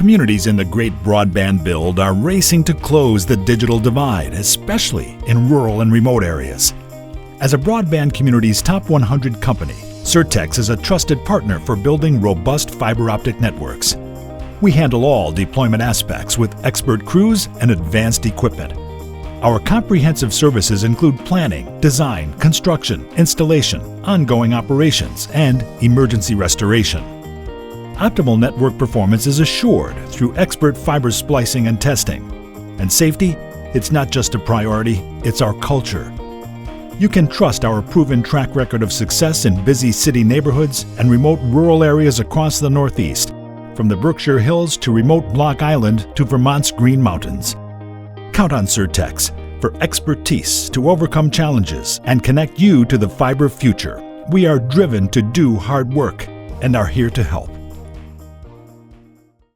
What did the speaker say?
Communities in the great broadband build are racing to close the digital divide, especially in rural and remote areas. As a broadband community's top 100 company, Sertex is a trusted partner for building robust fiber optic networks. We handle all deployment aspects with expert crews and advanced equipment. Our comprehensive services include planning, design, construction, installation, ongoing operations, and emergency restoration. Optimal network performance is assured through expert fiber splicing and testing. And safety, it's not just a priority, it's our culture. You can trust our proven track record of success in busy city neighborhoods and remote rural areas across the Northeast, from the Berkshire Hills to remote Block Island to Vermont's Green Mountains. Count on Sertex for expertise to overcome challenges and connect you to the fiber future. We are driven to do hard work and are here to help.